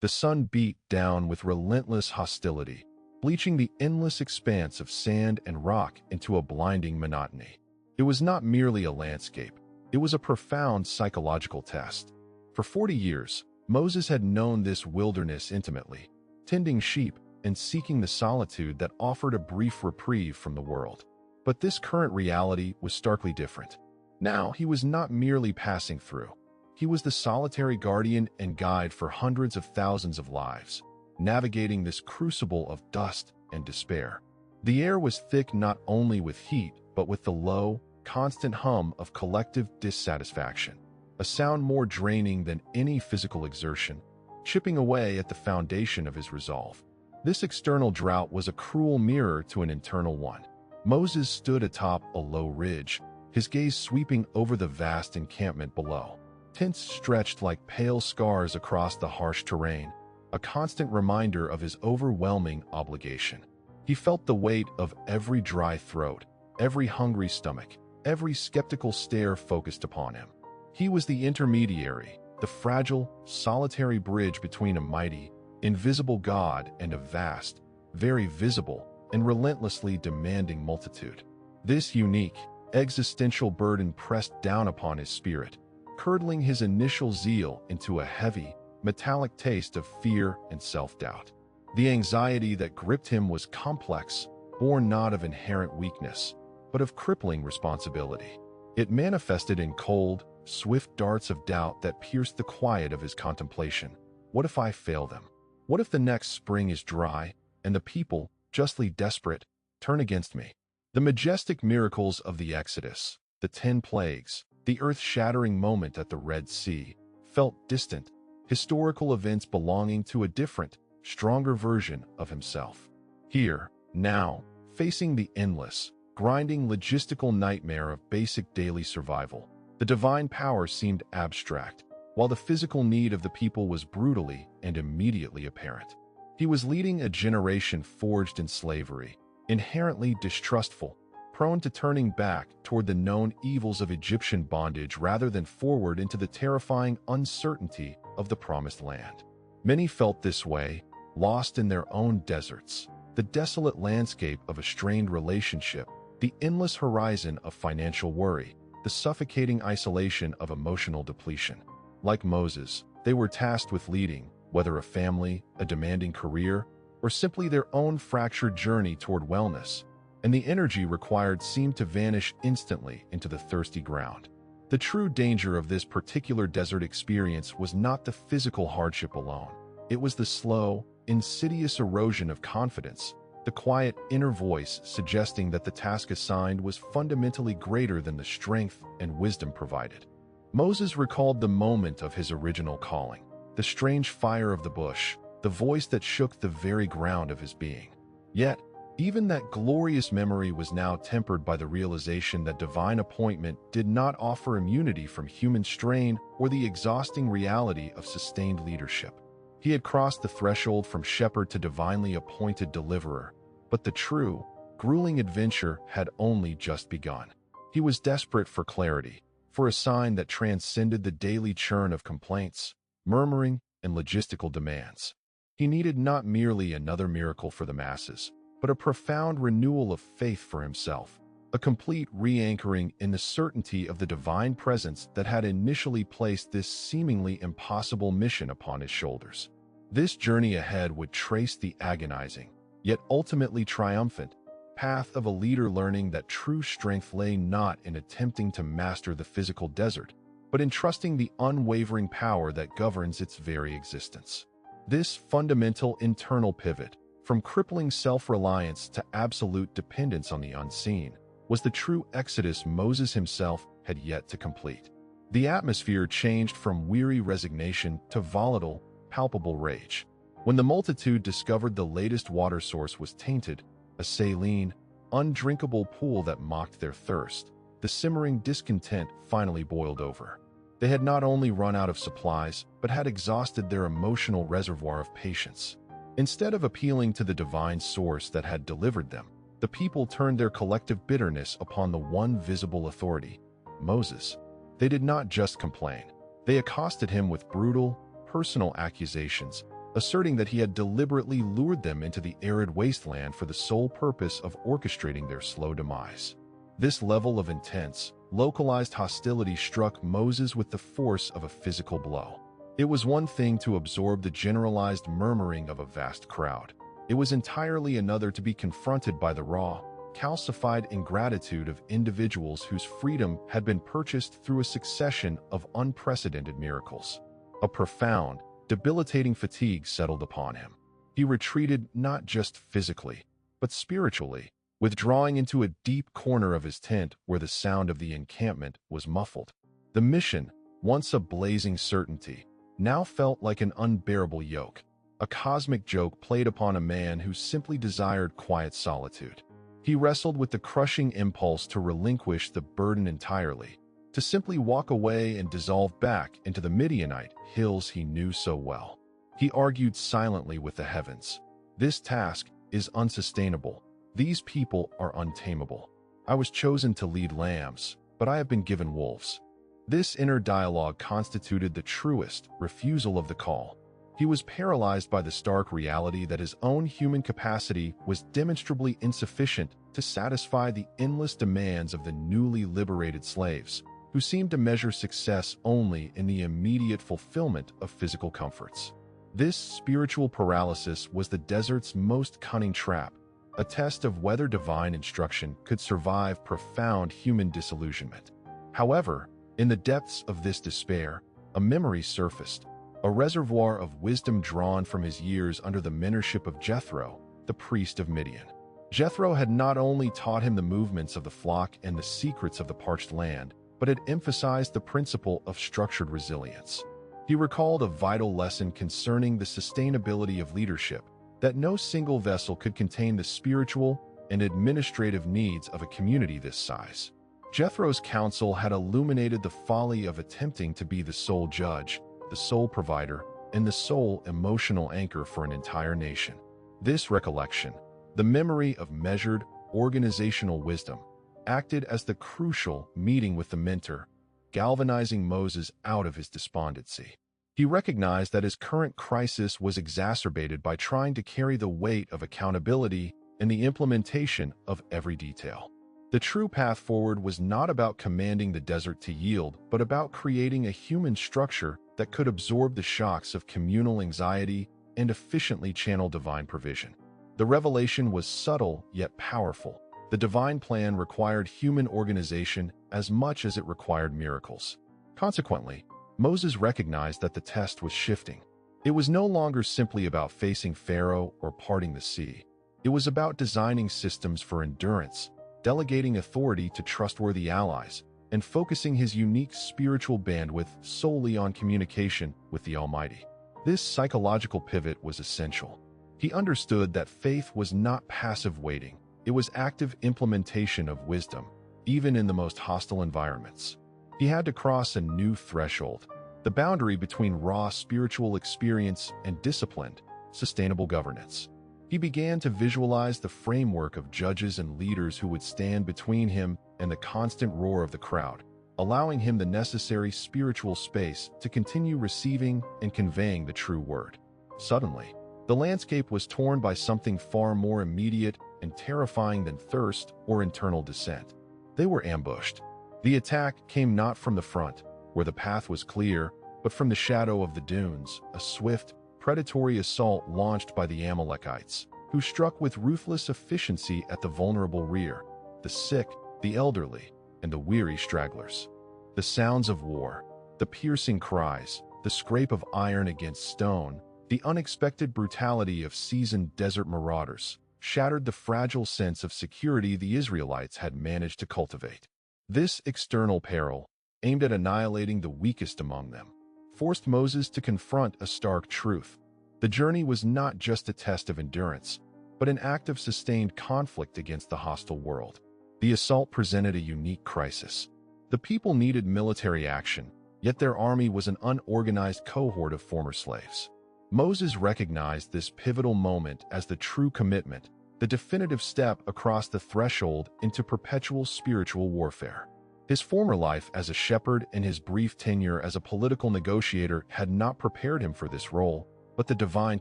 The sun beat down with relentless hostility, bleaching the endless expanse of sand and rock into a blinding monotony. It was not merely a landscape, it was a profound psychological test. For 40 years, Moses had known this wilderness intimately, tending sheep and seeking the solitude that offered a brief reprieve from the world. But this current reality was starkly different. Now he was not merely passing through. He was the solitary guardian and guide for hundreds of thousands of lives, navigating this crucible of dust and despair. The air was thick not only with heat, but with the low, constant hum of collective dissatisfaction, a sound more draining than any physical exertion, chipping away at the foundation of his resolve. This external drought was a cruel mirror to an internal one. Moses stood atop a low ridge, his gaze sweeping over the vast encampment below. Tents stretched like pale scars across the harsh terrain, a constant reminder of his overwhelming obligation. He felt the weight of every dry throat, every hungry stomach, every skeptical stare focused upon him. He was the intermediary, the fragile, solitary bridge between a mighty, invisible God and a vast, very visible, and relentlessly demanding multitude. This unique, existential burden pressed down upon his spirit, curdling his initial zeal into a heavy, metallic taste of fear and self-doubt. The anxiety that gripped him was complex, born not of inherent weakness, but of crippling responsibility. It manifested in cold, swift darts of doubt that pierced the quiet of his contemplation. What if I fail them? What if the next spring is dry, and the people, justly desperate, turn against me? The majestic miracles of the Exodus, the 10 plagues, the earth-shattering moment at the Red Sea, felt distant, historical events belonging to a different, stronger version of himself. Here, now, facing the endless, grinding logistical nightmare of basic daily survival, the divine power seemed abstract, while the physical need of the people was brutally and immediately apparent. He was leading a generation forged in slavery, inherently distrustful, prone to turning back toward the known evils of Egyptian bondage rather than forward into the terrifying uncertainty of the Promised Land. Many felt this way, lost in their own deserts, the desolate landscape of a strained relationship, the endless horizon of financial worry, the suffocating isolation of emotional depletion. Like Moses, they were tasked with leading, whether a family, a demanding career, or simply their own fractured journey toward wellness, and the energy required seemed to vanish instantly into the thirsty ground. The true danger of this particular desert experience was not the physical hardship alone. It was the slow, insidious erosion of confidence, the quiet inner voice suggesting that the task assigned was fundamentally greater than the strength and wisdom provided. Moses recalled the moment of his original calling, the strange fire of the bush, the voice that shook the very ground of his being. Yet, even that glorious memory was now tempered by the realization that divine appointment did not offer immunity from human strain or the exhausting reality of sustained leadership. He had crossed the threshold from shepherd to divinely appointed deliverer, but the true, grueling adventure had only just begun. He was desperate for clarity, for a sign that transcended the daily churn of complaints, murmuring, and logistical demands. He needed not merely another miracle for the masses, but a profound renewal of faith for himself, a complete re-anchoring in the certainty of the divine presence that had initially placed this seemingly impossible mission upon his shoulders. This journey ahead would trace the agonizing, yet ultimately triumphant, path of a leader learning that true strength lay not in attempting to master the physical desert, but in trusting the unwavering power that governs its very existence. This fundamental internal pivot, from crippling self-reliance to absolute dependence on the unseen, was the true exodus Moses himself had yet to complete. The atmosphere changed from weary resignation to volatile, palpable rage. When the multitude discovered the latest water source was tainted, a saline, undrinkable pool that mocked their thirst, the simmering discontent finally boiled over. They had not only run out of supplies, but had exhausted their emotional reservoir of patience. Instead of appealing to the divine source that had delivered them, the people turned their collective bitterness upon the one visible authority, Moses. They did not just complain. They accosted him with brutal, personal accusations, asserting that he had deliberately lured them into the arid wasteland for the sole purpose of orchestrating their slow demise. This level of intense, localized hostility struck Moses with the force of a physical blow. It was one thing to absorb the generalized murmuring of a vast crowd. It was entirely another to be confronted by the raw, calcified ingratitude of individuals whose freedom had been purchased through a succession of unprecedented miracles. A profound, debilitating fatigue settled upon him. He retreated not just physically, but spiritually, withdrawing into a deep corner of his tent where the sound of the encampment was muffled. The mission, once a blazing certainty, now felt like an unbearable yoke, a cosmic joke played upon a man who simply desired quiet solitude. He wrestled with the crushing impulse to relinquish the burden entirely, to simply walk away and dissolve back into the Midianite hills he knew so well. He argued silently with the heavens. This task is unsustainable. These people are untamable. I was chosen to lead lambs, but I have been given wolves. This inner dialogue constituted the truest refusal of the call. He was paralyzed by the stark reality that his own human capacity was demonstrably insufficient to satisfy the endless demands of the newly liberated slaves, who seemed to measure success only in the immediate fulfillment of physical comforts. This spiritual paralysis was the desert's most cunning trap, a test of whether divine instruction could survive profound human disillusionment. However, in the depths of this despair, a memory surfaced, a reservoir of wisdom drawn from his years under the mentorship of Jethro, the priest of Midian. Jethro had not only taught him the movements of the flock and the secrets of the parched land, but had emphasized the principle of structured resilience. He recalled a vital lesson concerning the sustainability of leadership, that no single vessel could contain the spiritual and administrative needs of a community this size. Jethro's counsel had illuminated the folly of attempting to be the sole judge, the sole provider, and the sole emotional anchor for an entire nation. This recollection, the memory of measured, organizational wisdom, acted as the crucial meeting with the mentor, galvanizing Moses out of his despondency. He recognized that his current crisis was exacerbated by trying to carry the weight of accountability and the implementation of every detail. The true path forward was not about commanding the desert to yield, but about creating a human structure that could absorb the shocks of communal anxiety and efficiently channel divine provision. The revelation was subtle yet powerful. The divine plan required human organization as much as it required miracles. Consequently, Moses recognized that the test was shifting. It was no longer simply about facing Pharaoh or parting the sea. It was about designing systems for endurance, delegating authority to trustworthy allies, and focusing his unique spiritual bandwidth solely on communication with the Almighty. This psychological pivot was essential. He understood that faith was not passive waiting. It was active implementation of wisdom, even in the most hostile environments. He had to cross a new threshold, the boundary between raw spiritual experience and disciplined, sustainable governance. He began to visualize the framework of judges and leaders who would stand between him and the constant roar of the crowd, allowing him the necessary spiritual space to continue receiving and conveying the true word. Suddenly, the landscape was torn by something far more immediate and terrifying than thirst or internal dissent. They were ambushed. The attack came not from the front, where the path was clear, but from the shadow of the dunes, a swift, predatory assault launched by the Amalekites, who struck with ruthless efficiency at the vulnerable rear, the sick, the elderly, and the weary stragglers. The sounds of war, the piercing cries, the scrape of iron against stone, the unexpected brutality of seasoned desert marauders, shattered the fragile sense of security the Israelites had managed to cultivate. This external peril, aimed at annihilating the weakest among them, forced Moses to confront a stark truth. The journey was not just a test of endurance, but an act of sustained conflict against the hostile world. The assault presented a unique crisis. The people needed military action, yet their army was an unorganized cohort of former slaves. Moses recognized this pivotal moment as the true commitment, the definitive step across the threshold into perpetual spiritual warfare. His former life as a shepherd and his brief tenure as a political negotiator had not prepared him for this role, but the divine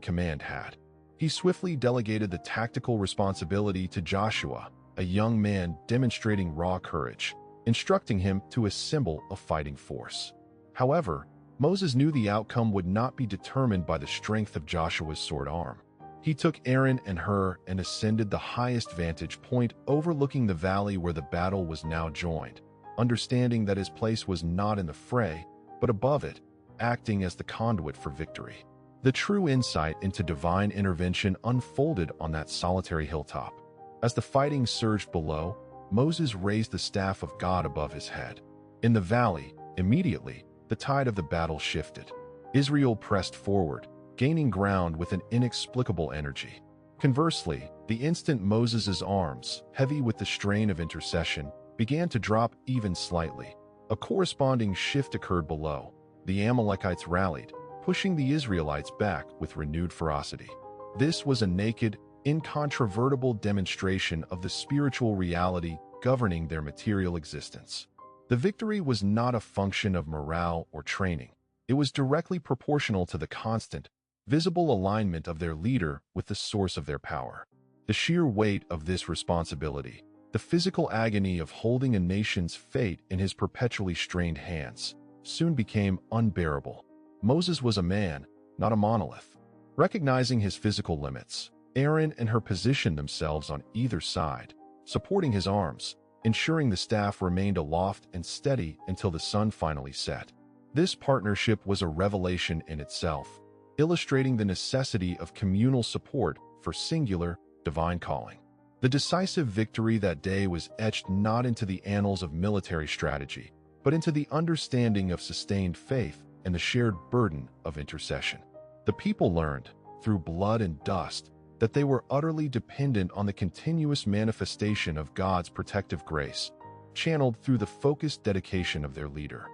command had. He swiftly delegated the tactical responsibility to Joshua, a young man demonstrating raw courage, instructing him to assemble a fighting force. However, Moses knew the outcome would not be determined by the strength of Joshua's sword arm. He took Aaron and Hur and ascended the highest vantage point overlooking the valley where the battle was now joined, understanding that his place was not in the fray, but above it, acting as the conduit for victory. The true insight into divine intervention unfolded on that solitary hilltop. As the fighting surged below, Moses raised the staff of God above his head. In the valley, immediately, the tide of the battle shifted. Israel pressed forward, gaining ground with an inexplicable energy. Conversely, the instant Moses' arms, heavy with the strain of intercession, began to drop even slightly, a corresponding shift occurred below. The Amalekites rallied, pushing the Israelites back with renewed ferocity. This was a naked, incontrovertible demonstration of the spiritual reality governing their material existence. The victory was not a function of morale or training. It was directly proportional to the constant, visible alignment of their leader with the source of their power. The sheer weight of this responsibility, the physical agony of holding a nation's fate in his perpetually strained hands, soon became unbearable. Moses was a man, not a monolith. Recognizing his physical limits, Aaron and Hur positioned themselves on either side, supporting his arms, ensuring the staff remained aloft and steady until the sun finally set. This partnership was a revelation in itself, illustrating the necessity of communal support for singular, divine calling. The decisive victory that day was etched not into the annals of military strategy, but into the understanding of sustained faith and the shared burden of intercession. The people learned, through blood and dust, that they were utterly dependent on the continuous manifestation of God's protective grace, channeled through the focused dedication of their leader.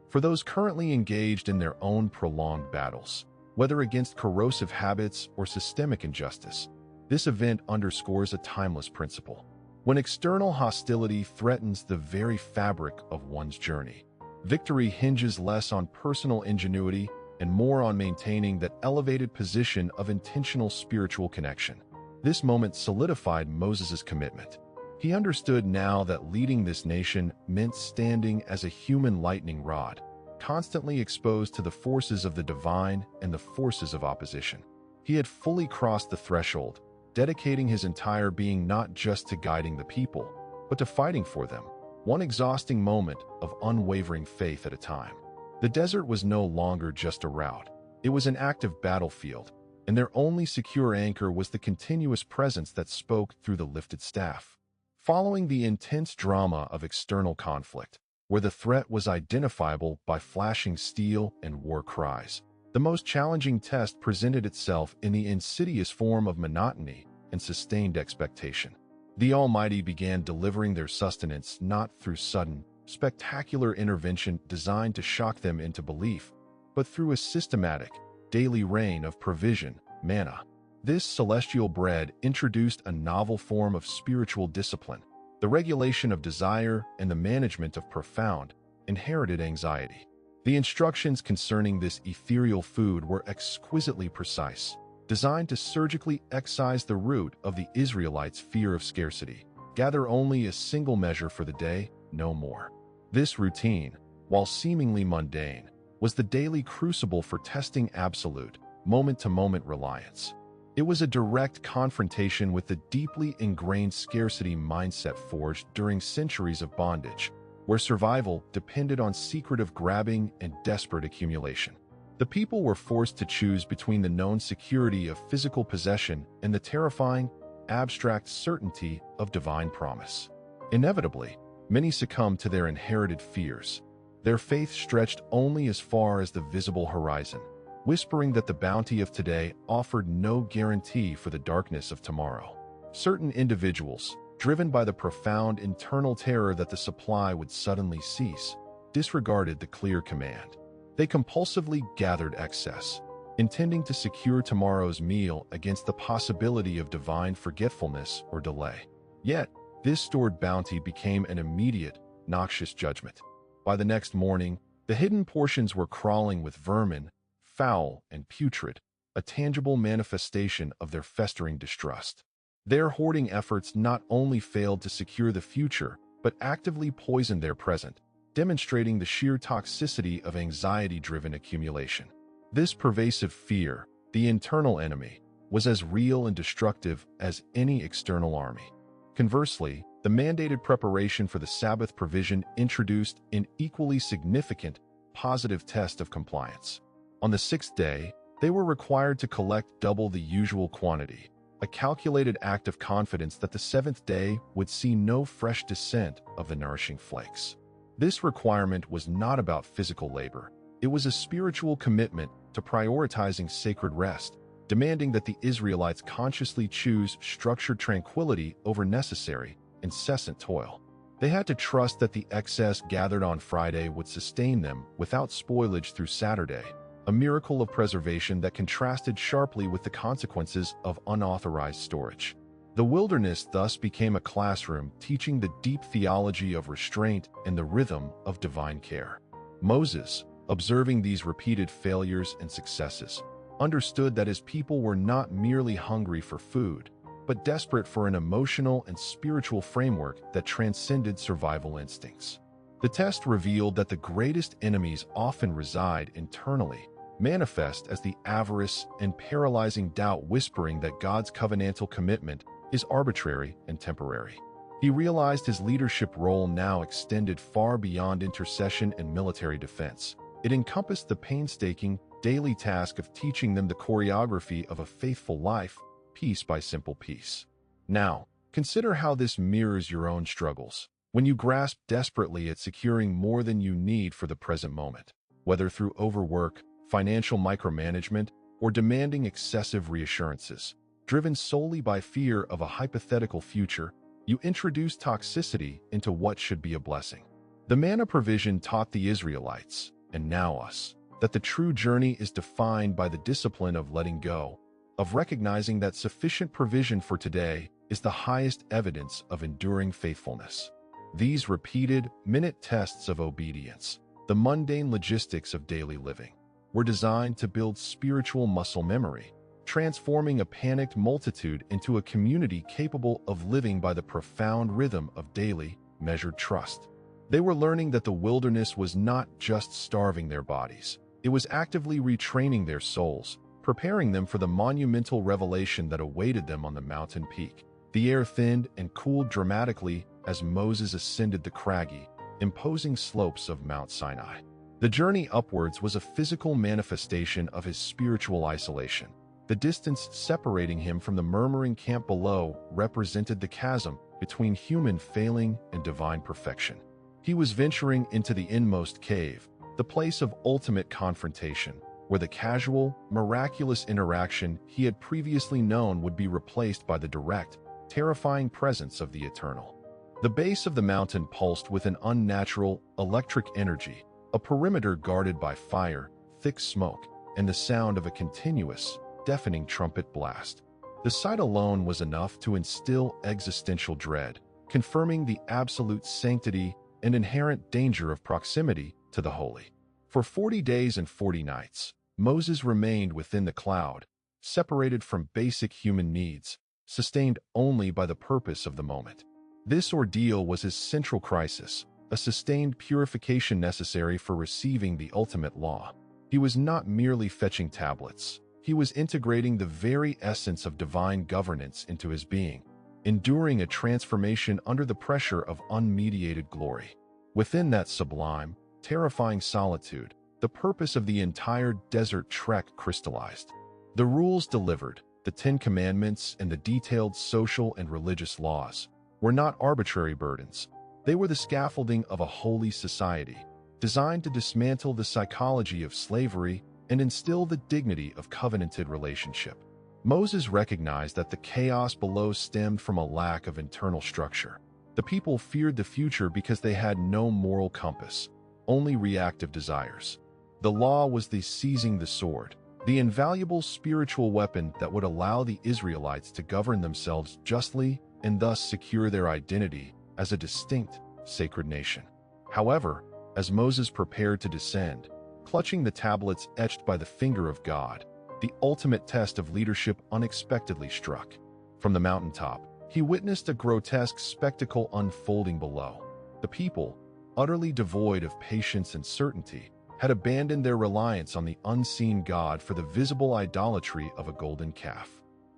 For those currently engaged in their own prolonged battles, whether against corrosive habits or systemic injustice, this event underscores a timeless principle. When external hostility threatens the very fabric of one's journey, victory hinges less on personal ingenuity and more on maintaining that elevated position of intentional spiritual connection. This moment solidified Moses' commitment. He understood now that leading this nation meant standing as a human lightning rod, constantly exposed to the forces of the divine and the forces of opposition. He had fully crossed the threshold, dedicating his entire being not just to guiding the people, but to fighting for them, one exhausting moment of unwavering faith at a time. The desert was no longer just a route. It was an active battlefield, and their only secure anchor was the continuous presence that spoke through the lifted staff. Following the intense drama of external conflict, where the threat was identifiable by flashing steel and war cries, the most challenging test presented itself in the insidious form of monotony and sustained expectation. The Almighty began delivering their sustenance not through sudden, spectacular intervention designed to shock them into belief, but through a systematic, daily rain of provision, manna. This celestial bread introduced a novel form of spiritual discipline, the regulation of desire and the management of profound, inherited anxiety. The instructions concerning this ethereal food were exquisitely precise, designed to surgically excise the root of the Israelites' fear of scarcity. Gather only a single measure for the day, no more. This routine, while seemingly mundane, was the daily crucible for testing absolute, moment-to-moment reliance. It was a direct confrontation with the deeply ingrained scarcity mindset forged during centuries of bondage, where survival depended on secretive grabbing and desperate accumulation. The people were forced to choose between the known security of physical possession and the terrifying, abstract certainty of divine promise. Inevitably, many succumbed to their inherited fears. Their faith stretched only as far as the visible horizon, whispering that the bounty of today offered no guarantee for the darkness of tomorrow. Certain individuals, driven by the profound internal terror that the supply would suddenly cease, disregarded the clear command. They compulsively gathered excess, intending to secure tomorrow's meal against the possibility of divine forgetfulness or delay. Yet, this stored bounty became an immediate, noxious judgment. By the next morning, the hidden portions were crawling with vermin, foul and putrid, a tangible manifestation of their festering distrust. Their hoarding efforts not only failed to secure the future, but actively poisoned their present, demonstrating the sheer toxicity of anxiety-driven accumulation. This pervasive fear, the internal enemy, was as real and destructive as any external army. Conversely, the mandated preparation for the Sabbath provision introduced an equally significant positive test of compliance. On the sixth day, they were required to collect double the usual quantity, a calculated act of confidence that the seventh day would see no fresh descent of the nourishing flakes. This requirement was not about physical labor. It was a spiritual commitment to prioritizing sacred rest, demanding that the Israelites consciously choose structured tranquility over necessary, incessant toil. They had to trust that the excess gathered on Friday would sustain them without spoilage through Saturday, a miracle of preservation that contrasted sharply with the consequences of unauthorized storage. The wilderness thus became a classroom teaching the deep theology of restraint and the rhythm of divine care. Moses, observing these repeated failures and successes, understood that his people were not merely hungry for food, but desperate for an emotional and spiritual framework that transcended survival instincts. The test revealed that the greatest enemies often reside internally, manifest as the avarice and paralyzing doubt whispering that God's covenantal commitment is arbitrary and temporary. He realized his leadership role now extended far beyond intercession and military defense. It encompassed the painstaking, daily task of teaching them the choreography of a faithful life, piece by simple piece. Now, consider how this mirrors your own struggles. When you grasp desperately at securing more than you need for the present moment, whether through overwork, financial micromanagement, or demanding excessive reassurances, driven solely by fear of a hypothetical future, you introduce toxicity into what should be a blessing. The manna provision taught the Israelites, and now us, that the true journey is defined by the discipline of letting go, of recognizing that sufficient provision for today is the highest evidence of enduring faithfulness. These repeated, minute tests of obedience, the mundane logistics of daily living, were designed to build spiritual muscle memory, transforming a panicked multitude into a community capable of living by the profound rhythm of daily, measured trust. They were learning that the wilderness was not just starving their bodies. It was actively retraining their souls, preparing them for the monumental revelation that awaited them on the mountain peak. The air thinned and cooled dramatically as Moses ascended the craggy, imposing slopes of Mount Sinai. The journey upwards was a physical manifestation of his spiritual isolation. The distance separating him from the murmuring camp below represented the chasm between human failing and divine perfection. He was venturing into the inmost cave, the place of ultimate confrontation, where the casual, miraculous interaction he had previously known would be replaced by the direct, terrifying presence of the eternal. The base of the mountain pulsed with an unnatural, electric energy, a perimeter guarded by fire, thick smoke, and the sound of a continuous, deafening trumpet blast. The sight alone was enough to instill existential dread, confirming the absolute sanctity and inherent danger of proximity to the holy. For 40 days and 40 nights, Moses remained within the cloud, separated from basic human needs, sustained only by the purpose of the moment. This ordeal was his central crisis, a sustained purification necessary for receiving the ultimate law. He was not merely fetching tablets. He was integrating the very essence of divine governance into his being, enduring a transformation under the pressure of unmediated glory. Within that sublime, terrifying solitude, the purpose of the entire desert trek crystallized. The rules delivered, the 10 Commandments and the detailed social and religious laws, were not arbitrary burdens. They were the scaffolding of a holy society, designed to dismantle the psychology of slavery and instill the dignity of covenanted relationship. Moses recognized that the chaos below stemmed from a lack of internal structure. The people feared the future because they had no moral compass, only reactive desires. The law was the seizing the sword, the invaluable spiritual weapon that would allow the Israelites to govern themselves justly and thus secure their identity as a distinct, sacred nation. However, as Moses prepared to descend, clutching the tablets etched by the finger of God, the ultimate test of leadership unexpectedly struck. From the mountaintop, he witnessed a grotesque spectacle unfolding below. The people, utterly devoid of patience and certainty, had abandoned their reliance on the unseen God for the visible idolatry of a golden calf.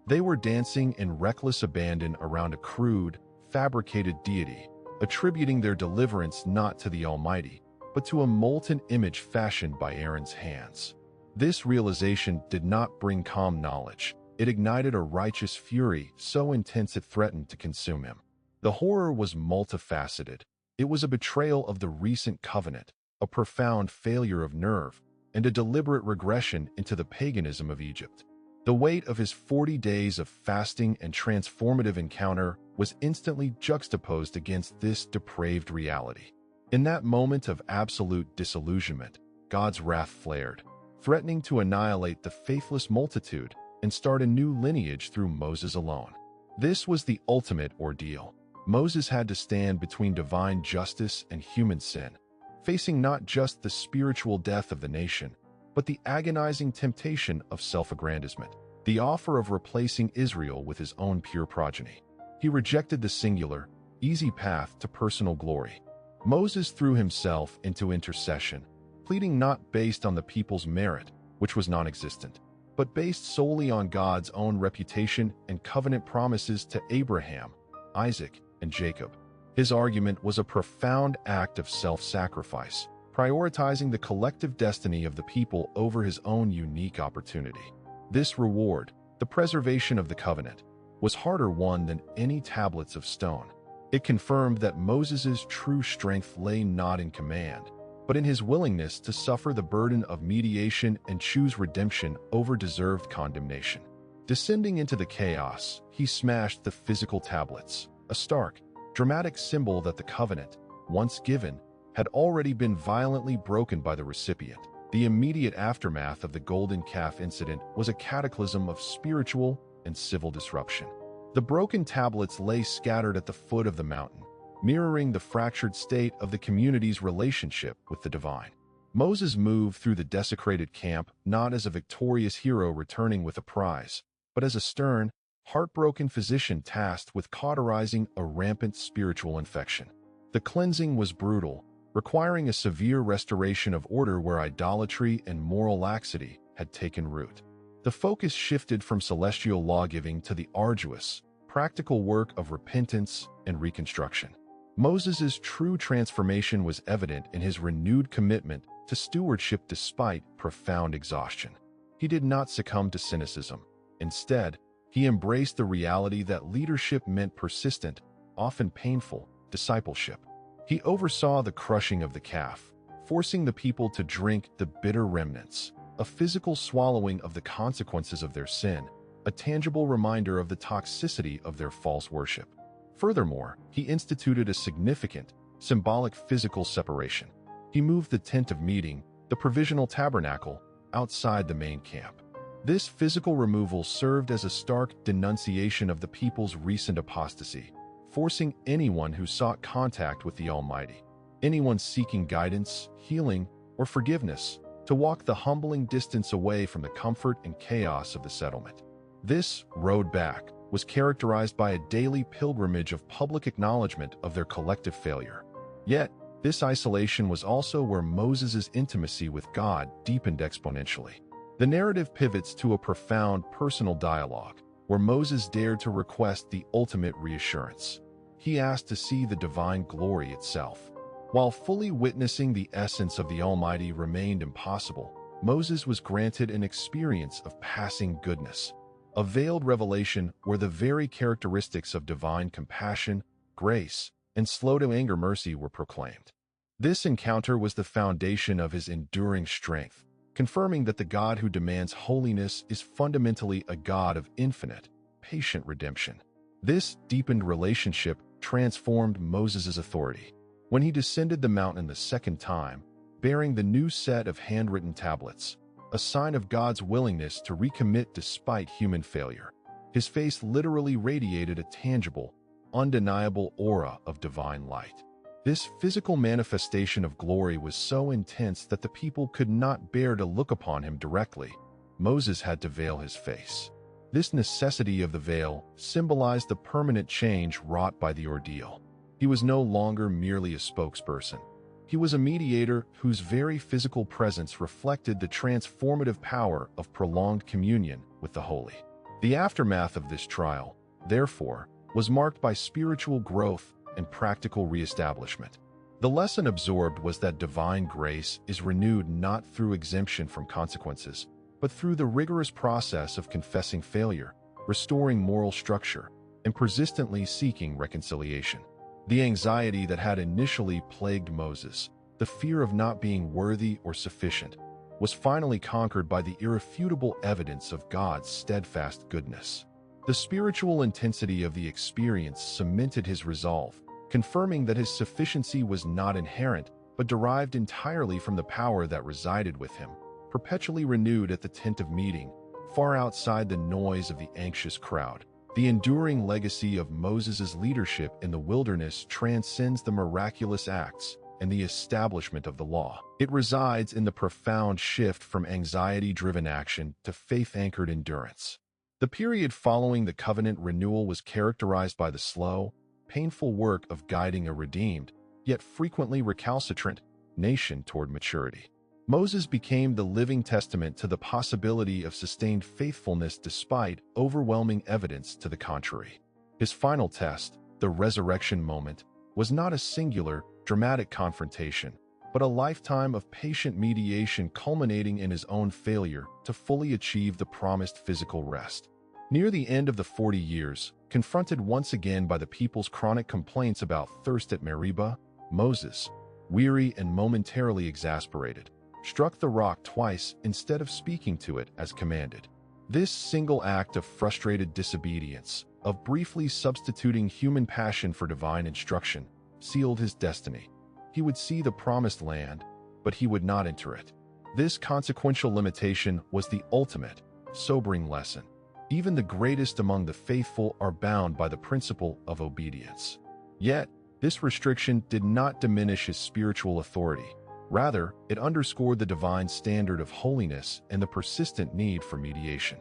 They were dancing in reckless abandon around a crude, fabricated deity, attributing their deliverance not to the Almighty, but to a molten image fashioned by Aaron's hands. This realization did not bring calm knowledge. It ignited a righteous fury so intense it threatened to consume him. The horror was multifaceted. It was a betrayal of the recent covenant, a profound failure of nerve, and a deliberate regression into the paganism of Egypt. The weight of his 40 days of fasting and transformative encounter was instantly juxtaposed against this depraved reality. In that moment of absolute disillusionment, God's wrath flared, threatening to annihilate the faithless multitude and start a new lineage through Moses alone. This was the ultimate ordeal. Moses had to stand between divine justice and human sin, facing not just the spiritual death of the nation, but the agonizing temptation of self-aggrandizement, the offer of replacing Israel with his own pure progeny. He rejected the singular, easy path to personal glory. Moses threw himself into intercession, pleading not based on the people's merit, which was non-existent, but based solely on God's own reputation and covenant promises to Abraham, Isaac, and Jacob. His argument was a profound act of self-sacrifice, prioritizing the collective destiny of the people over his own unique opportunity. This reward, the preservation of the covenant, was harder won than any tablets of stone. It confirmed that Moses' true strength lay not in command, but in his willingness to suffer the burden of mediation and choose redemption over deserved condemnation. Descending into the chaos, he smashed the physical tablets, a stark, dramatic symbol that the covenant, once given, had already been violently broken by the recipient. The immediate aftermath of the golden calf incident was a cataclysm of spiritual and civil disruption. The broken tablets lay scattered at the foot of the mountain, mirroring the fractured state of the community's relationship with the divine. Moses moved through the desecrated camp not as a victorious hero returning with a prize, but as a stern, heartbroken physician tasked with cauterizing a rampant spiritual infection. The cleansing was brutal, requiring a severe restoration of order where idolatry and moral laxity had taken root. The focus shifted from celestial lawgiving to the arduous, practical work of repentance and reconstruction. Moses' true transformation was evident in his renewed commitment to stewardship despite profound exhaustion. He did not succumb to cynicism. Instead, he embraced the reality that leadership meant persistent, often painful, discipleship. He oversaw the crushing of the calf, forcing the people to drink the bitter remnants, a physical swallowing of the consequences of their sin, a tangible reminder of the toxicity of their false worship. Furthermore, he instituted a significant, symbolic physical separation. He moved the tent of meeting, the provisional tabernacle, outside the main camp. This physical removal served as a stark denunciation of the people's recent apostasy, forcing anyone who sought contact with the Almighty, anyone seeking guidance, healing, or forgiveness, to walk the humbling distance away from the comfort and chaos of the settlement. This road back was characterized by a daily pilgrimage of public acknowledgement of their collective failure. Yet, this isolation was also where Moses' intimacy with God deepened exponentially. The narrative pivots to a profound personal dialogue, where Moses dared to request the ultimate reassurance. He asked to see the divine glory itself. While fully witnessing the essence of the Almighty remained impossible, Moses was granted an experience of passing goodness, a veiled revelation where the very characteristics of divine compassion, grace, and slow-to-anger mercy were proclaimed. This encounter was the foundation of his enduring strength, confirming that the God who demands holiness is fundamentally a God of infinite, patient redemption. This deepened relationship transformed Moses' authority. When he descended the mountain the second time, bearing the new set of handwritten tablets, a sign of God's willingness to recommit despite human failure, his face literally radiated a tangible, undeniable aura of divine light. This physical manifestation of glory was so intense that the people could not bear to look upon him directly. Moses had to veil his face. This necessity of the veil symbolized the permanent change wrought by the ordeal. He was no longer merely a spokesperson. He was a mediator whose very physical presence reflected the transformative power of prolonged communion with the holy. The aftermath of this trial, therefore, was marked by spiritual growth and practical reestablishment. The lesson absorbed was that divine grace is renewed not through exemption from consequences, but through the rigorous process of confessing failure, restoring moral structure, and persistently seeking reconciliation. The anxiety that had initially plagued Moses, the fear of not being worthy or sufficient, was finally conquered by the irrefutable evidence of God's steadfast goodness. The spiritual intensity of the experience cemented his resolve, confirming that his sufficiency was not inherent, but derived entirely from the power that resided with him, perpetually renewed at the tent of meeting, far outside the noise of the anxious crowd. The enduring legacy of Moses' leadership in the wilderness transcends the miraculous acts and the establishment of the law. It resides in the profound shift from anxiety-driven action to faith-anchored endurance. The period following the covenant renewal was characterized by the slow, painful work of guiding a redeemed, yet frequently recalcitrant, nation toward maturity. Moses became the living testament to the possibility of sustained faithfulness despite overwhelming evidence to the contrary. His final test, the resurrection moment, was not a singular, dramatic confrontation, but a lifetime of patient mediation culminating in his own failure to fully achieve the promised physical rest. Near the end of the 40 years, confronted once again by the people's chronic complaints about thirst at Meribah, Moses, weary and momentarily exasperated, struck the rock twice instead of speaking to it as commanded. This single act of frustrated disobedience, of briefly substituting human passion for divine instruction, sealed his destiny. He would see the promised land, but he would not enter it. This consequential limitation was the ultimate, sobering lesson. Even the greatest among the faithful are bound by the principle of obedience. Yet, this restriction did not diminish his spiritual authority. Rather, it underscored the divine standard of holiness and the persistent need for mediation.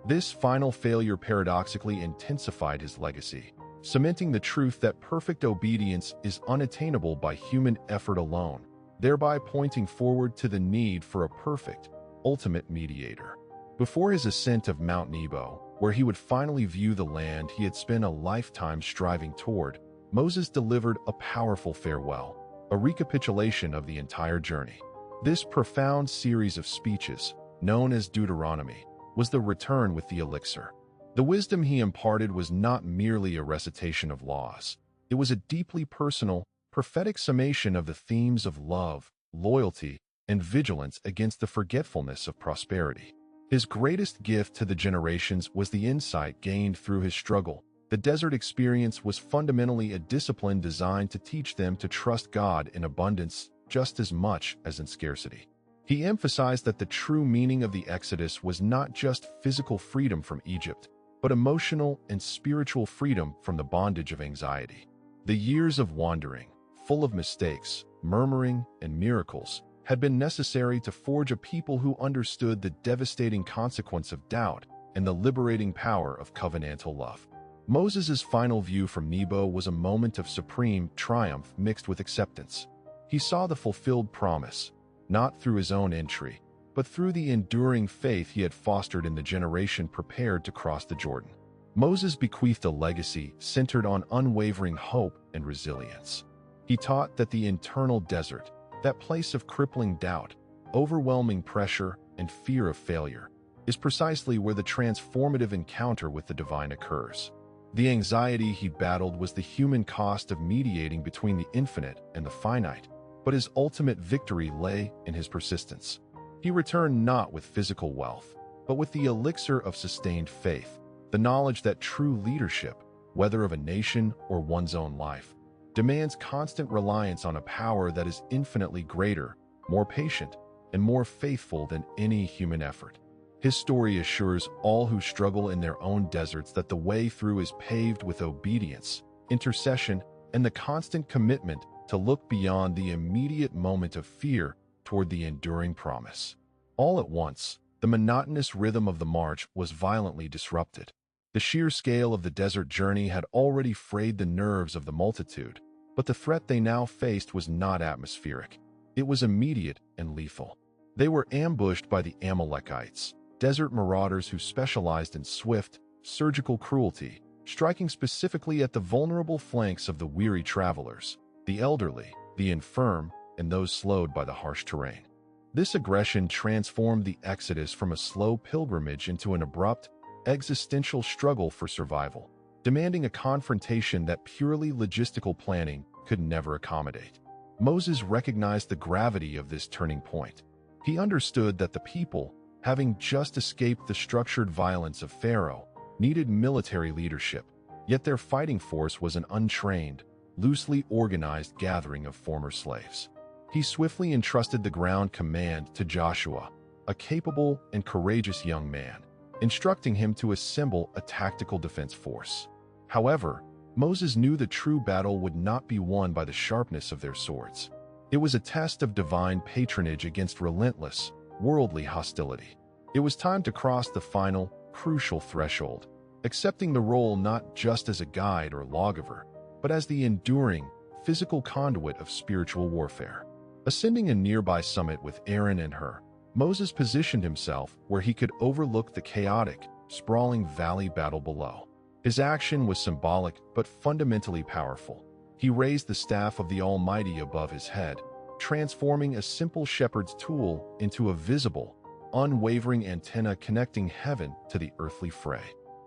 This final failure paradoxically intensified his legacy, cementing the truth that perfect obedience is unattainable by human effort alone, thereby pointing forward to the need for a perfect, ultimate mediator. Before his ascent of Mount Nebo, where he would finally view the land he had spent a lifetime striving toward, Moses delivered a powerful farewell, a recapitulation of the entire journey. This profound series of speeches, known as Deuteronomy, was the return with the elixir. The wisdom he imparted was not merely a recitation of laws. It was a deeply personal, prophetic summation of the themes of love, loyalty, and vigilance against the forgetfulness of prosperity. His greatest gift to the generations was the insight gained through his struggle. The desert experience was fundamentally a discipline designed to teach them to trust God in abundance just as much as in scarcity. He emphasized that the true meaning of the Exodus was not just physical freedom from Egypt, but emotional and spiritual freedom from the bondage of anxiety. The years of wandering, full of mistakes, murmuring, and miracles, had been necessary to forge a people who understood the devastating consequence of doubt and the liberating power of covenantal love. Moses' final view from Nebo was a moment of supreme triumph mixed with acceptance. He saw the fulfilled promise, not through his own entry, but through the enduring faith he had fostered in the generation prepared to cross the Jordan. Moses bequeathed a legacy centered on unwavering hope and resilience. He taught that the internal desert, that place of crippling doubt, overwhelming pressure, and fear of failure, is precisely where the transformative encounter with the divine occurs. The anxiety he battled was the human cost of mediating between the infinite and the finite, but his ultimate victory lay in his persistence. He returned not with physical wealth, but with the elixir of sustained faith, the knowledge that true leadership, whether of a nation or one's own life, demands constant reliance on a power that is infinitely greater, more patient, and more faithful than any human effort. His story assures all who struggle in their own deserts that the way through is paved with obedience, intercession, and the constant commitment to look beyond the immediate moment of fear toward the enduring promise. All at once, the The monotonous rhythm of the march was violently disrupted. The sheer scale of the desert journey had already frayed the nerves of the multitude, but the threat they now faced was not atmospheric. It was immediate and lethal. They were ambushed by the Amalekites, desert marauders who specialized in swift, surgical cruelty, striking specifically at the vulnerable flanks of the weary travelers, the elderly, the infirm, and those slowed by the harsh terrain. This aggression transformed the Exodus from a slow pilgrimage into an abrupt, existential struggle for survival, demanding a confrontation that purely logistical planning could never accommodate. Moses recognized the gravity of this turning point. He understood that the people, having just escaped the structured violence of Pharaoh, needed military leadership, yet their fighting force was an untrained, loosely organized gathering of former slaves. He swiftly entrusted the ground command to Joshua, a capable and courageous young man, instructing him to assemble a tactical defense force. However, Moses knew the true battle would not be won by the sharpness of their swords. It was a test of divine patronage against relentless, worldly hostility. It was time to cross the final, crucial threshold, accepting the role not just as a guide or lawgiver, but as the enduring, physical conduit of spiritual warfare. Ascending a nearby summit with Aaron and Hur, Moses positioned himself where he could overlook the chaotic, sprawling valley battle below. His action was symbolic but fundamentally powerful. He raised the staff of the Almighty above his head, transforming a simple shepherd's tool into a visible, unwavering antenna connecting heaven to the earthly fray.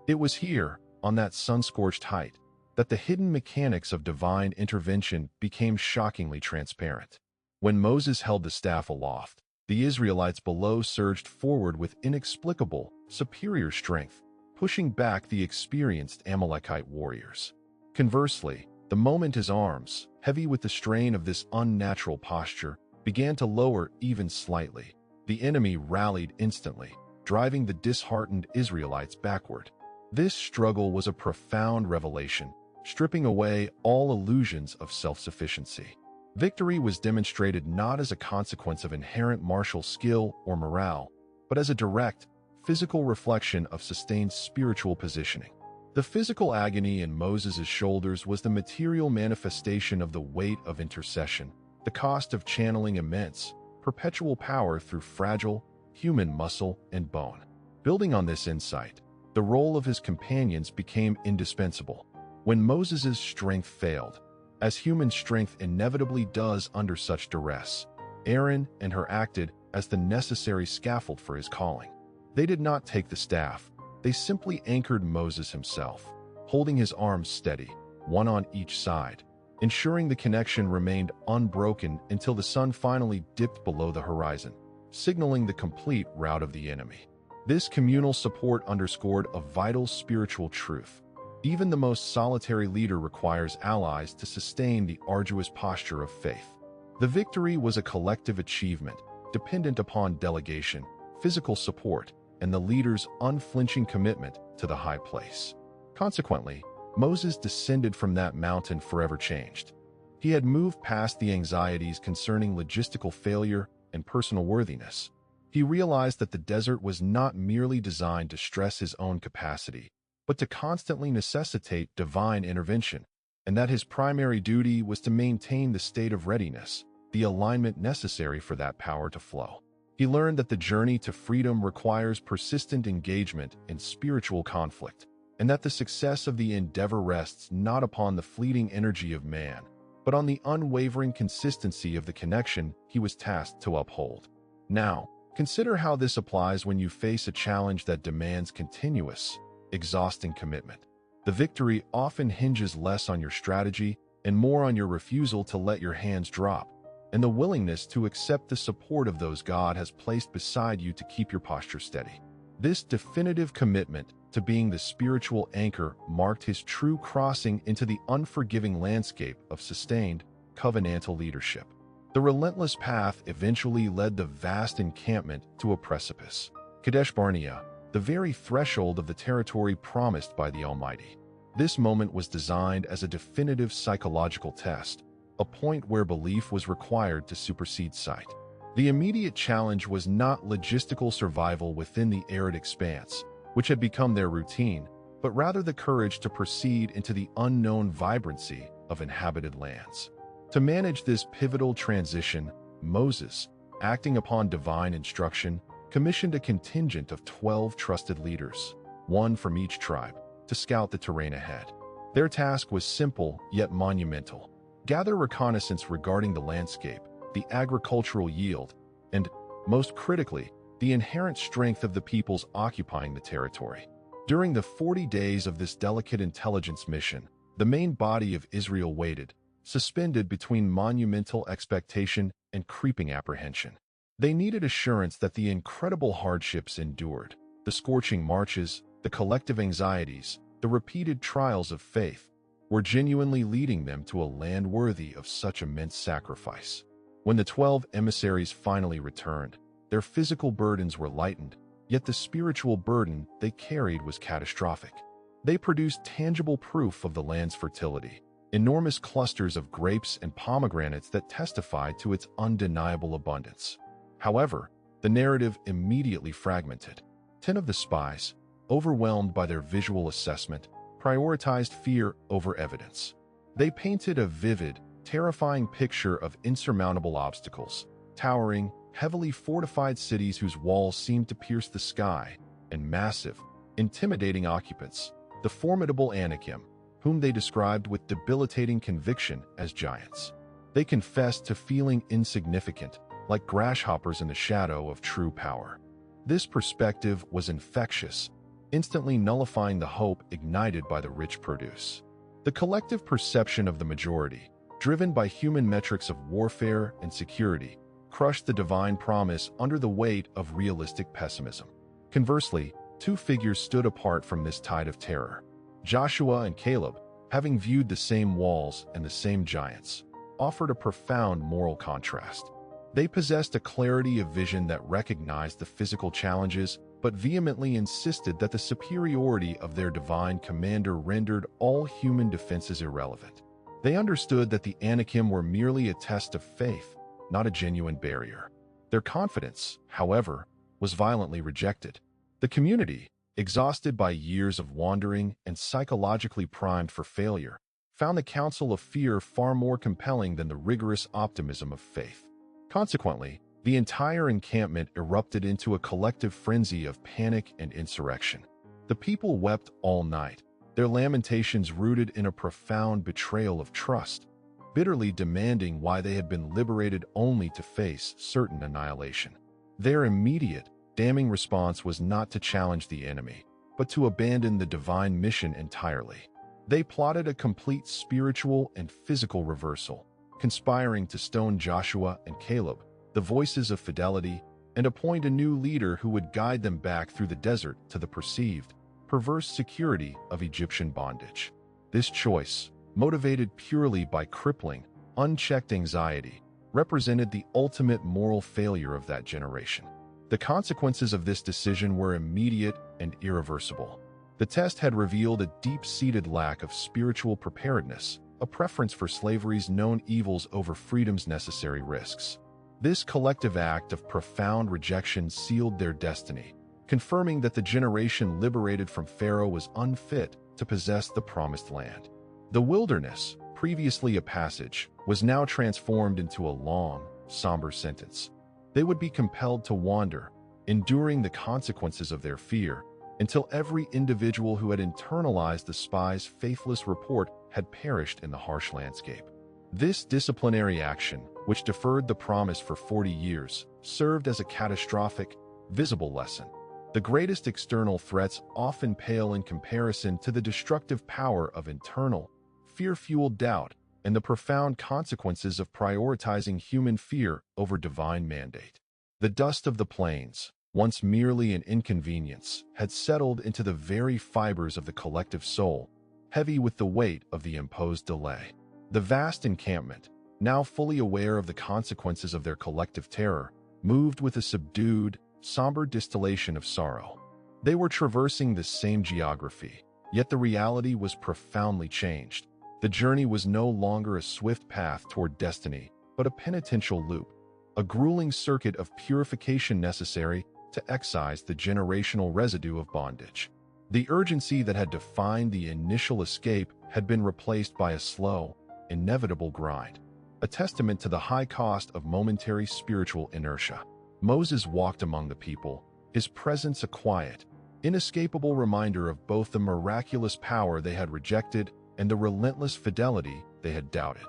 It was here, on that sun-scorched height, that the hidden mechanics of divine intervention became shockingly transparent. When Moses held the staff aloft, the Israelites below surged forward with inexplicable, superior strength, pushing back the experienced Amalekite warriors. Conversely, the moment his arms, heavy with the strain of this unnatural posture, began to lower even slightly, the enemy rallied instantly, driving the disheartened Israelites backward. This struggle was a profound revelation, stripping away all illusions of self-sufficiency. Victory was demonstrated not as a consequence of inherent martial skill or morale, but as a direct, physical reflection of sustained spiritual positioning. The physical agony in Moses' shoulders was the material manifestation of the weight of intercession, the cost of channeling immense, perpetual power through fragile, human muscle and bone. Building on this insight, the role of his companions became indispensable. When Moses' strength failed, as human strength inevitably does under such duress, Aaron and Hur acted as the necessary scaffold for his calling. They did not take the staff, they simply anchored Moses himself, holding his arms steady, one on each side, ensuring the connection remained unbroken until the sun finally dipped below the horizon, signaling the complete rout of the enemy. This communal support underscored a vital spiritual truth. Even the most solitary leader requires allies to sustain the arduous posture of faith. The victory was a collective achievement, dependent upon delegation, physical support, and the leader's unflinching commitment to the high place. Consequently, Moses descended from that mountain forever changed. He had moved past the anxieties concerning logistical failure and personal worthiness. He realized that the desert was not merely designed to stress his own capacity, but to constantly necessitate divine intervention, and that his primary duty was to maintain the state of readiness, the alignment necessary for that power to flow. He learned that the journey to freedom requires persistent engagement in spiritual conflict, and that the success of the endeavor rests not upon the fleeting energy of man, but on the unwavering consistency of the connection he was tasked to uphold. Now, consider how this applies when you face a challenge that demands continuous, exhausting commitment. The victory often hinges less on your strategy and more on your refusal to let your hands drop, and the willingness to accept the support of those God has placed beside you to keep your posture steady. This definitive commitment to being the spiritual anchor marked his true crossing into the unforgiving landscape of sustained, covenantal leadership. The relentless path eventually led the vast encampment to a precipice, Kadesh Barnea, the very threshold of the territory promised by the Almighty. This moment was designed as a definitive psychological test, a point where belief was required to supersede sight. The immediate challenge was not logistical survival within the arid expanse, which had become their routine, but rather the courage to proceed into the unknown vibrancy of inhabited lands. To manage this pivotal transition, Moses, acting upon divine instruction, commissioned a contingent of 12 trusted leaders, one from each tribe, to scout the terrain ahead. Their task was simple yet monumental: gather reconnaissance regarding the landscape, the agricultural yield, and, most critically, the inherent strength of the peoples occupying the territory. During the 40 days of this delicate intelligence mission, the main body of Israel waited, suspended between monumental expectation and creeping apprehension. They needed assurance that the incredible hardships endured, the scorching marches, the collective anxieties, the repeated trials of faith, were genuinely leading them to a land worthy of such immense sacrifice. When the 12 emissaries finally returned, their physical burdens were lightened, yet the spiritual burden they carried was catastrophic. They produced tangible proof of the land's fertility, enormous clusters of grapes and pomegranates that testified to its undeniable abundance. However, the narrative immediately fragmented. 10 of the spies, overwhelmed by their visual assessment, prioritized fear over evidence. They painted a vivid, terrifying picture of insurmountable obstacles, towering, heavily fortified cities whose walls seemed to pierce the sky, and massive, intimidating occupants, the formidable Anakim, whom they described with debilitating conviction as giants. They confessed to feeling insignificant, like grasshoppers in the shadow of true power. This perspective was infectious, instantly nullifying the hope ignited by the rich produce. The collective perception of the majority, driven by human metrics of warfare and security, crushed the divine promise under the weight of realistic pessimism. Conversely, two figures stood apart from this tide of terror. Joshua and Caleb, having viewed the same walls and the same giants, offered a profound moral contrast. They possessed a clarity of vision that recognized the physical challenges, but vehemently insisted that the superiority of their divine commander rendered all human defenses irrelevant. They understood that the Anakim were merely a test of faith, not a genuine barrier. Their confidence, however, was violently rejected. The community, exhausted by years of wandering and psychologically primed for failure, found the counsel of fear far more compelling than the rigorous optimism of faith. Consequently, the entire encampment erupted into a collective frenzy of panic and insurrection. The people wept all night, their lamentations rooted in a profound betrayal of trust, bitterly demanding why they had been liberated only to face certain annihilation. Their immediate, damning response was not to challenge the enemy, but to abandon the divine mission entirely. They plotted a complete spiritual and physical reversal, conspiring to stone Joshua and Caleb, the voices of fidelity, and appoint a new leader who would guide them back through the desert to the perceived, perverse security of Egyptian bondage. This choice, motivated purely by crippling, unchecked anxiety, represented the ultimate moral failure of that generation. The consequences of this decision were immediate and irreversible. The test had revealed a deep-seated lack of spiritual preparedness, a preference for slavery's known evils over freedom's necessary risks. This collective act of profound rejection sealed their destiny, confirming that the generation liberated from Pharaoh was unfit to possess the promised land. The wilderness, previously a passage, was now transformed into a long, somber sentence. They would be compelled to wander, enduring the consequences of their fear, until every individual who had internalized the spies' faithless report had perished in the harsh landscape. This disciplinary action, which deferred the promise for 40 years, served as a catastrophic, visible lesson. The greatest external threats often pale in comparison to the destructive power of internal, fear-fueled doubt and the profound consequences of prioritizing human fear over divine mandate. The dust of the plains, once merely an inconvenience, had settled into the very fibers of the collective soul, heavy with the weight of the imposed delay. The vast encampment, now fully aware of the consequences of their collective terror, moved with a subdued, somber distillation of sorrow. They were traversing the same geography, yet the reality was profoundly changed. The journey was no longer a swift path toward destiny, but a penitential loop, a grueling circuit of purification necessary to excise the generational residue of bondage. The urgency that had defined the initial escape had been replaced by a slow, inevitable grind, a testament to the high cost of momentary spiritual inertia. Moses walked among the people, his presence a quiet, inescapable reminder of both the miraculous power they had rejected and the relentless fidelity they had doubted.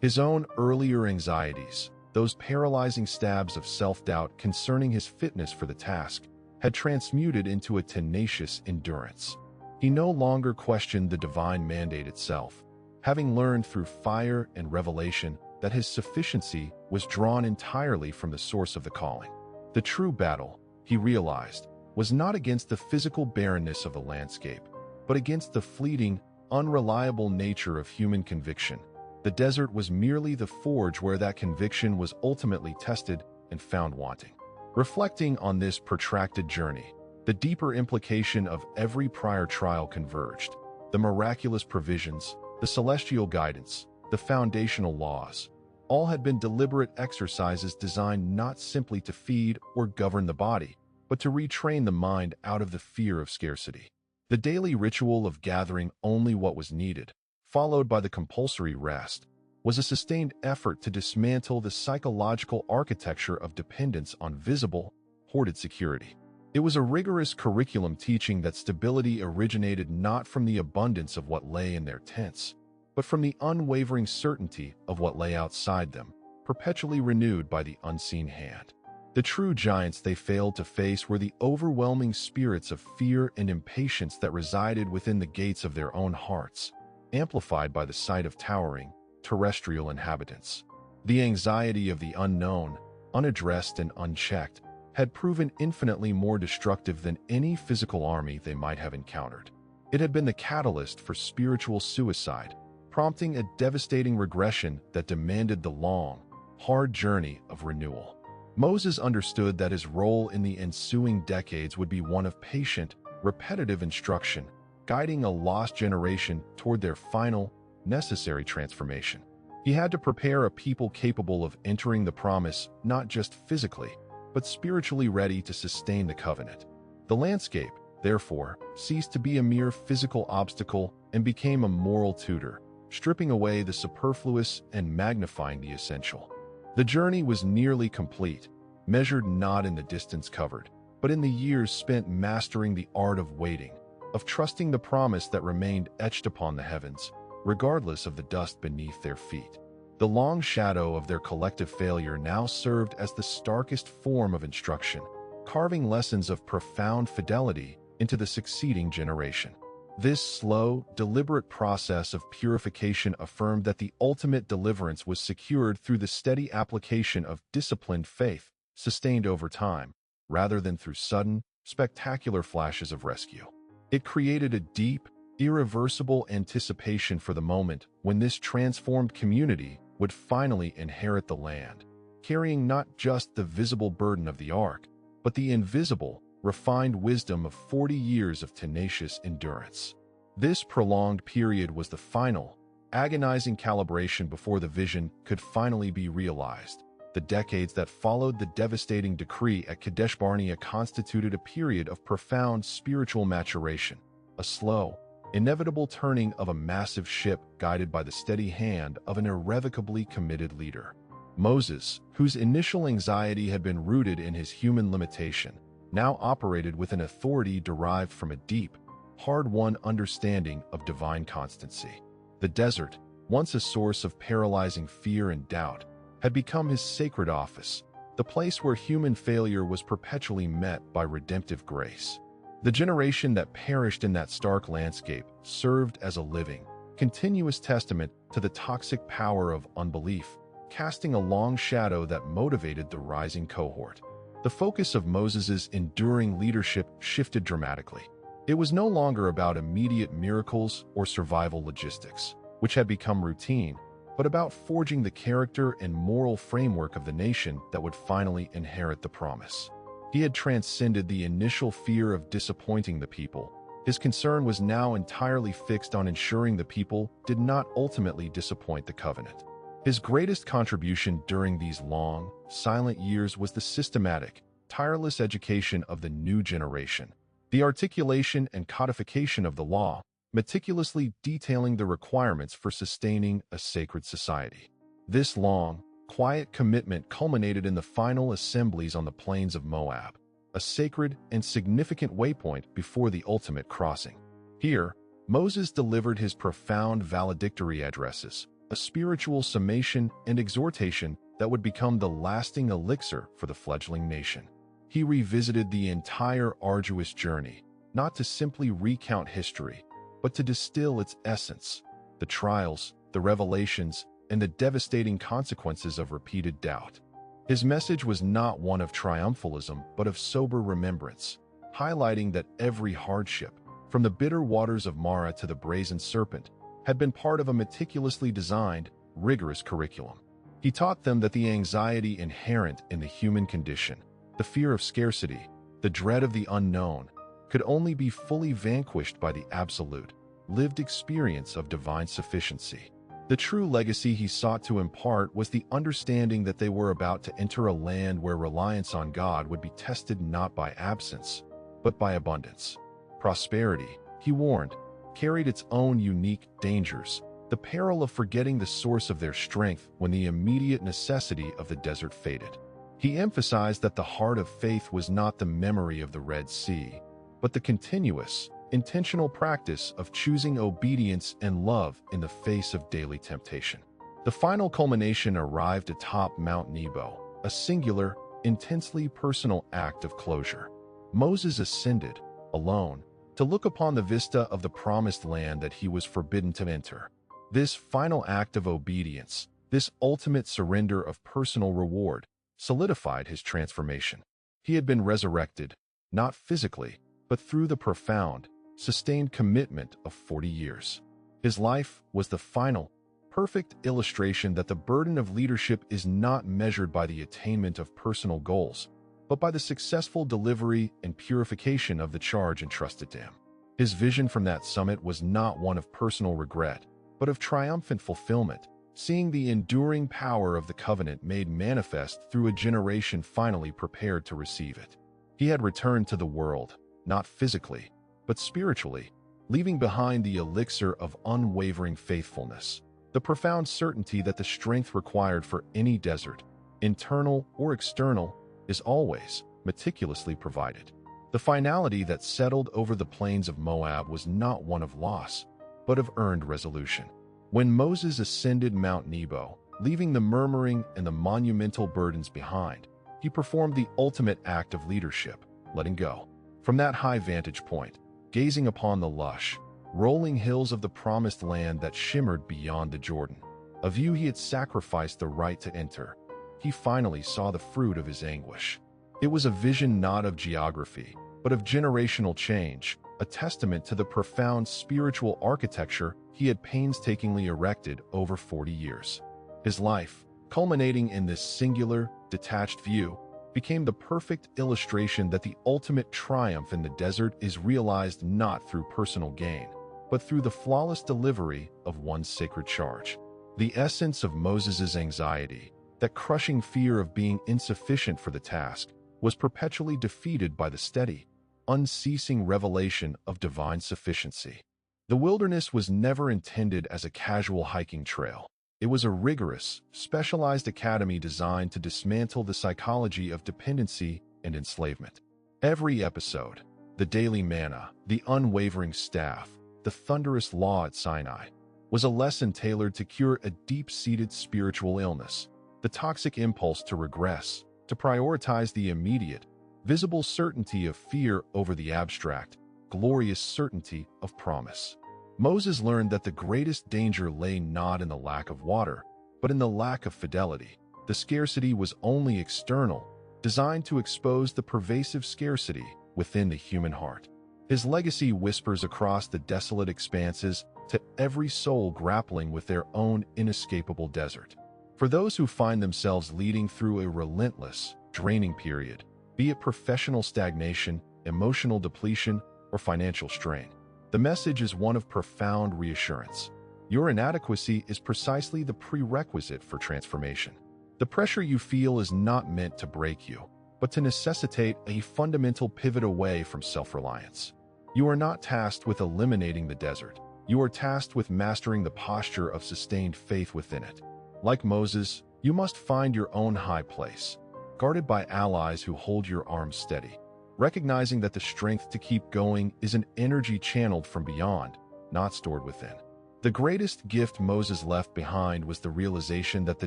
His own earlier anxieties, those paralyzing stabs of self-doubt concerning his fitness for the task, had transmuted into a tenacious endurance. He no longer questioned the divine mandate itself, having learned through fire and revelation that his sufficiency was drawn entirely from the source of the calling. The true battle, he realized, was not against the physical barrenness of the landscape, but against the fleeting, unreliable nature of human conviction. The desert was merely the forge where that conviction was ultimately tested and found wanting. Reflecting on this protracted journey, the deeper implication of every prior trial converged. The miraculous provisions, the celestial guidance, the foundational laws, all had been deliberate exercises designed not simply to feed or govern the body, but to retrain the mind out of the fear of scarcity. The daily ritual of gathering only what was needed, followed by the compulsory rest, was a sustained effort to dismantle the psychological architecture of dependence on visible, hoarded security. It was a rigorous curriculum teaching that stability originated not from the abundance of what lay in their tents, but from the unwavering certainty of what lay outside them, perpetually renewed by the unseen hand. The true giants they failed to face were the overwhelming spirits of fear and impatience that resided within the gates of their own hearts, amplified by the sight of towering, terrestrial inhabitants. The anxiety of the unknown, unaddressed and unchecked, had proven infinitely more destructive than any physical army they might have encountered. It had been the catalyst for spiritual suicide, prompting a devastating regression that demanded the long, hard journey of renewal. Moses understood that his role in the ensuing decades would be one of patient, repetitive instruction, guiding a lost generation toward their final, necessary transformation. He had to prepare a people capable of entering the promise not just physically, but spiritually ready to sustain the covenant. The landscape, therefore, ceased to be a mere physical obstacle and became a moral tutor, stripping away the superfluous and magnifying the essential. The journey was nearly complete, measured not in the distance covered, but in the years spent mastering the art of waiting, of trusting the promise that remained etched upon the heavens, regardless of the dust beneath their feet. The long shadow of their collective failure now served as the starkest form of instruction, carving lessons of profound fidelity into the succeeding generation. This slow, deliberate process of purification affirmed that the ultimate deliverance was secured through the steady application of disciplined faith, sustained over time, rather than through sudden, spectacular flashes of rescue. It created a deep, irreversible anticipation for the moment when this transformed community would finally inherit the land, carrying not just the visible burden of the ark, but the invisible, refined wisdom of 40 years of tenacious endurance. This prolonged period was the final, agonizing calibration before the vision could finally be realized. The decades that followed the devastating decree at Kadesh Barnea constituted a period of profound spiritual maturation, a slow, inevitable turning of a massive ship guided by the steady hand of an irrevocably committed leader. Moses, whose initial anxiety had been rooted in his human limitation, now operated with an authority derived from a deep, hard-won understanding of divine constancy. The desert, once a source of paralyzing fear and doubt, had become his sacred office, the place where human failure was perpetually met by redemptive grace. The generation that perished in that stark landscape served as a living, continuous testament to the toxic power of unbelief, casting a long shadow that motivated the rising cohort. The focus of Moses's enduring leadership shifted dramatically. It was no longer about immediate miracles or survival logistics, which had become routine, but about forging the character and moral framework of the nation that would finally inherit the promise. He had transcended the initial fear of disappointing the people. His concern was now entirely fixed on ensuring the people did not ultimately disappoint the covenant. His greatest contribution during these long, silent years was the systematic, tireless education of the new generation, the articulation and codification of the law, meticulously detailing the requirements for sustaining a sacred society. This long, quiet commitment culminated in the final assemblies on the plains of Moab, a sacred and significant waypoint before the ultimate crossing. Here, Moses delivered his profound valedictory addresses, a spiritual summation and exhortation that would become the lasting elixir for the fledgling nation. He revisited the entire arduous journey, not to simply recount history, but to distill its essence, the trials, the revelations, and the devastating consequences of repeated doubt. His message was not one of triumphalism, but of sober remembrance, highlighting that every hardship, from the bitter waters of Mara to the brazen serpent, had been part of a meticulously designed, rigorous curriculum. He taught them that the anxiety inherent in the human condition, the fear of scarcity, the dread of the unknown, could only be fully vanquished by the absolute, lived experience of divine sufficiency. The true legacy he sought to impart was the understanding that they were about to enter a land where reliance on God would be tested not by absence, but by abundance. Prosperity, he warned, carried its own unique dangers, the peril of forgetting the source of their strength when the immediate necessity of the desert faded. He emphasized that the heart of faith was not the memory of the Red Sea, but the continuous, intentional practice of choosing obedience and love in the face of daily temptation. The final culmination arrived atop Mount Nebo, a singular, intensely personal act of closure. Moses ascended, alone, to look upon the vista of the promised land that he was forbidden to enter. This final act of obedience, this ultimate surrender of personal reward, solidified his transformation. He had been resurrected, not physically, but through the profound, sustained commitment of 40 years. His life was the final, perfect illustration that the burden of leadership is not measured by the attainment of personal goals, but by the successful delivery and purification of the charge entrusted to him. His vision from that summit was not one of personal regret, but of triumphant fulfillment, seeing the enduring power of the covenant made manifest through a generation finally prepared to receive it. He had returned to the world, not physically, but spiritually, leaving behind the elixir of unwavering faithfulness, the profound certainty that the strength required for any desert, internal or external, is always meticulously provided. The finality that settled over the plains of Moab was not one of loss, but of earned resolution. When Moses ascended Mount Nebo, leaving the murmuring and the monumental burdens behind, he performed the ultimate act of leadership, letting go. From that high vantage point, gazing upon the lush, rolling hills of the promised land that shimmered beyond the Jordan, a view he had sacrificed the right to enter, he finally saw the fruit of his anguish. It was a vision not of geography, but of generational change, a testament to the profound spiritual architecture he had painstakingly erected over 40 years. His life, culminating in this singular, detached view, became the perfect illustration that the ultimate triumph in the desert is realized not through personal gain, but through the flawless delivery of one's sacred charge. The essence of Moses' anxiety, that crushing fear of being insufficient for the task, was perpetually defeated by the steady, unceasing revelation of divine sufficiency. The wilderness was never intended as a casual hiking trail. It was a rigorous, specialized academy designed to dismantle the psychology of dependency and enslavement. Every episode, the daily manna, the unwavering staff, the thunderous law at Sinai, was a lesson tailored to cure a deep-seated spiritual illness, the toxic impulse to regress, to prioritize the immediate, visible certainty of fear over the abstract, glorious certainty of promise. Moses learned that the greatest danger lay not in the lack of water, but in the lack of fidelity. The scarcity was only external, designed to expose the pervasive scarcity within the human heart. His legacy whispers across the desolate expanses to every soul grappling with their own inescapable desert. For those who find themselves leading through a relentless, draining period, be it professional stagnation, emotional depletion, or financial strain, the message is one of profound reassurance. Your inadequacy is precisely the prerequisite for transformation. The pressure you feel is not meant to break you, but to necessitate a fundamental pivot away from self-reliance. You are not tasked with eliminating the desert. You are tasked with mastering the posture of sustained faith within it. Like Moses, you must find your own high place, guarded by allies who hold your arms steady, recognizing that the strength to keep going is an energy channeled from beyond, not stored within. The greatest gift Moses left behind was the realization that the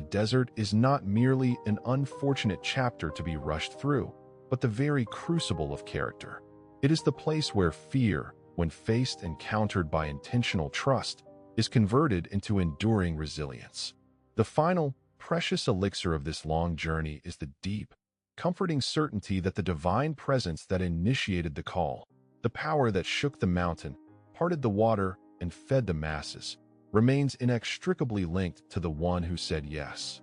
desert is not merely an unfortunate chapter to be rushed through, but the very crucible of character. It is the place where fear, when faced and countered by intentional trust, is converted into enduring resilience. The final, precious elixir of this long journey is the deep, comforting certainty that the divine presence that initiated the call, the power that shook the mountain, parted the water, and fed the masses, remains inextricably linked to the one who said yes.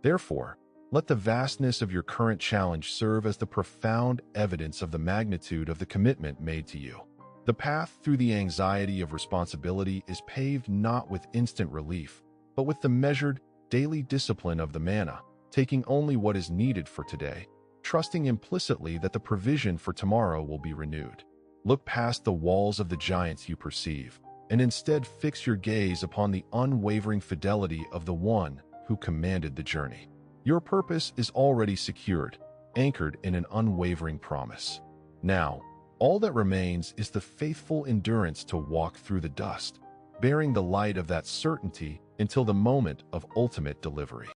Therefore, let the vastness of your current challenge serve as the profound evidence of the magnitude of the commitment made to you. The path through the anxiety of responsibility is paved not with instant relief, but with the measured, daily discipline of the manna, taking only what is needed for today, trusting implicitly that the provision for tomorrow will be renewed. Look past the walls of the giants you perceive, and instead fix your gaze upon the unwavering fidelity of the one who commanded the journey. Your purpose is already secured, anchored in an unwavering promise. Now, all that remains is the faithful endurance to walk through the dust, bearing the light of that certainty until the moment of ultimate delivery.